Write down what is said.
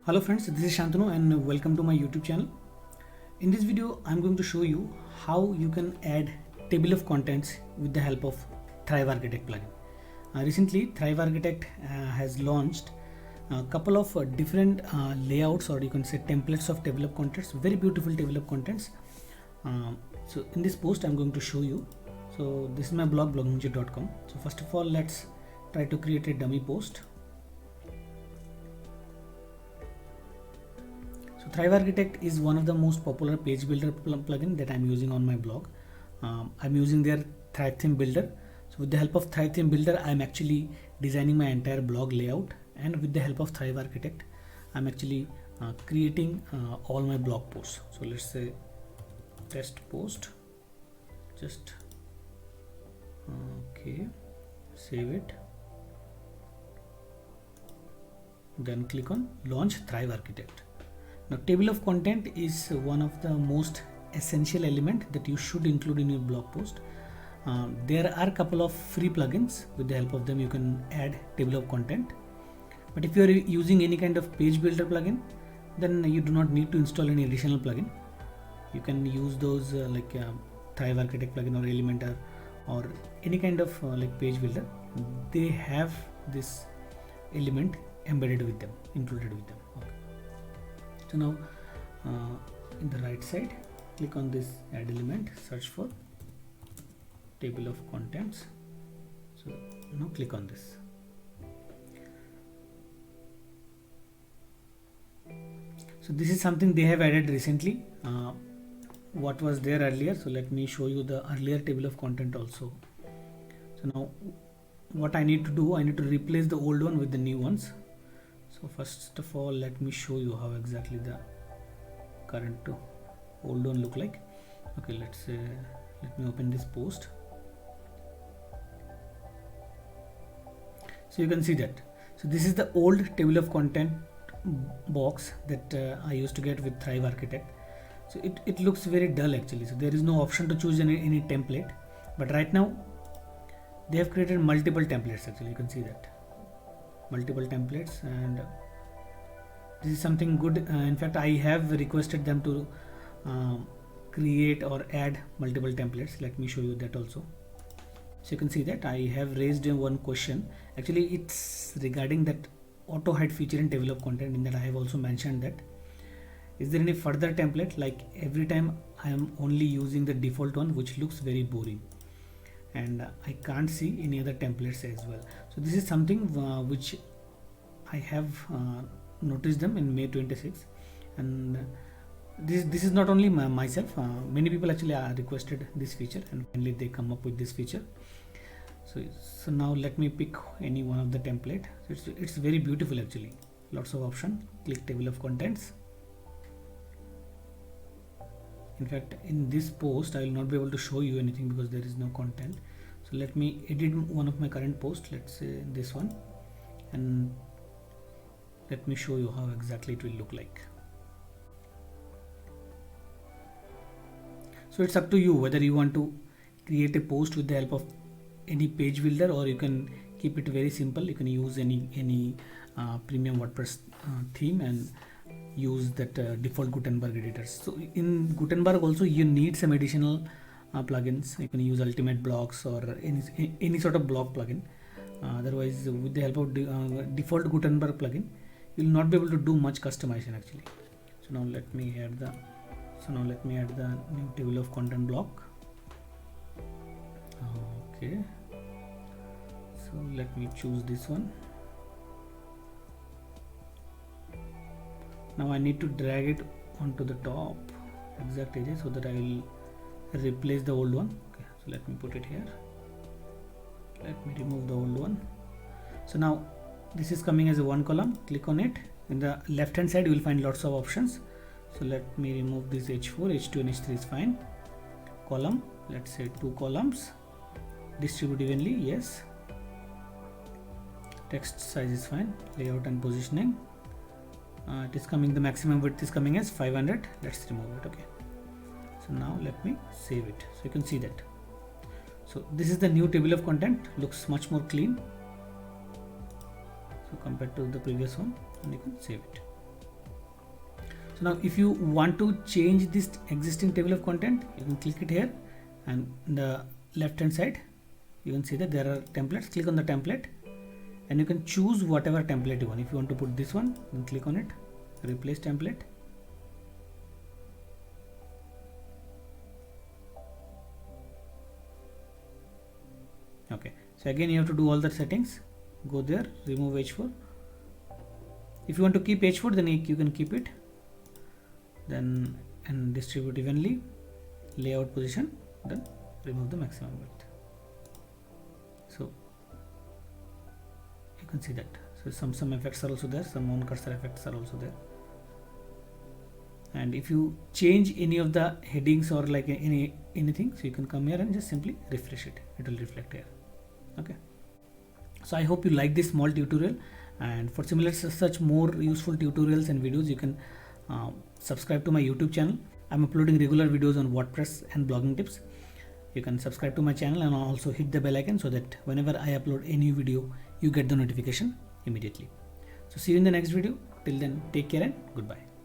Hello friends, this is Shantanu and welcome to my YouTube channel. In this video, I'm going to show you how you can add table of contents with the help of Thrive Architect plugin. Recently, Thrive Architect has launched a couple of different layouts, or you can say templates of table of contents, very beautiful table of contents. So in this post, I'm going to show you. So this is my blog, bloggingninja.com. So first of all, let's try to create a dummy post. So Thrive Architect is one of the most popular page builder plugin that I'm using on my blog. I'm using their Thrive Theme Builder. So with the help of Thrive Theme Builder, I'm actually designing my entire blog layout, and with the help of Thrive Architect, I'm actually creating all my blog posts. So let's say test post, just okay, save it, then click on launch Thrive Architect. Now, table of content is one of the most essential element that you should include in your blog post. There are a couple of free plugins. With the help of them, you can add table of content. But if you are using any kind of page builder plugin, then you do not need to install any additional plugin. You can use those like Thrive Architect plugin or Elementor or any kind of like page builder. They have this element embedded with them, included with them. Okay. So now in the right side, click on this add element, search for table of contents. So now click on this. So this is something they have added recently. What was there earlier? So let me show you the earlier table of content also. So now what I need to do, I need to replace the old one with the new ones. So first of all, let me show you how exactly the current to old one look like. Okay, let me open this post. So you can see that. So this is the old table of content box that I used to get with Thrive Architect. So it looks very dull actually. So there is no option to choose any template. But right now they have created multiple templates actually. You can see that. Multiple templates, and this is something good. In fact, I have requested them to create or add multiple templates. Let me show you that also. So you can see that I have raised one question. Actually, it's regarding that auto hide feature in table of content. In that I have also mentioned that is there any further template, like every time I am only using the default one, which looks very boring, and I can't see any other templates as well. So this is something which I have noticed them in May 26, and this is not only myself. Many people actually requested this feature, and finally they come up with this feature. So now let me pick any one of the template. So it's very beautiful actually. Lots of option. Click table of contents. In fact, in this post I will not be able to show you anything because there is no content. So let me edit one of my current posts, let's say this one, and let me show you how exactly it will look like. So it's up to you whether you want to create a post with the help of any page builder, or you can keep it very simple. You can use any premium WordPress theme and use that default Gutenberg editors. So in Gutenberg also you need some additional plugins. You can use Ultimate Blocks or any sort of block plugin. Otherwise, with the help of default Gutenberg plugin, you will not be able to do much customization actually. So now let me add the new table of content block. Okay. So let me choose this one. Now I need to drag it onto the top exact area so that I will replace the old one. Okay, so let me put it here. Let me remove the old one. So now this is coming as a one column. Click on it. In the left hand side you will find lots of options. So let me remove this H4, H2 and H3 is fine. Column, let's say 2 columns. Distribute evenly, yes. Text size is fine. Layout and positioning. It is coming, the maximum width is coming as 500. Let's remove it. Okay. So now let me save it. So you can see that. So this is the new table of content. Looks much more clean. So compared to the previous one, and you can save it. So now if you want to change this existing table of content, you can click it here, and in the left hand side you can see that there are templates. Click on the template and you can choose whatever template you want. If you want to put this one, then click on it, replace template. Okay, so again you have to do all the settings, go there, remove h4. If you want to keep h4, then you can keep it, then and distribute evenly, layout position, then remove the maximum width. So you can see that. So some effects are also there, some non-cursor effects are also there. And if you change any of the headings or like anything, so you can come here and just simply refresh it, it will reflect here. Okay, so I hope you like this small tutorial, and for similar such more useful tutorials and videos, you can subscribe to my YouTube channel. I'm uploading regular videos on WordPress and blogging tips. You can subscribe to my channel and also hit the bell icon so that whenever I upload a new video, you get the notification immediately. So see you in the next video. Till then, take care and goodbye.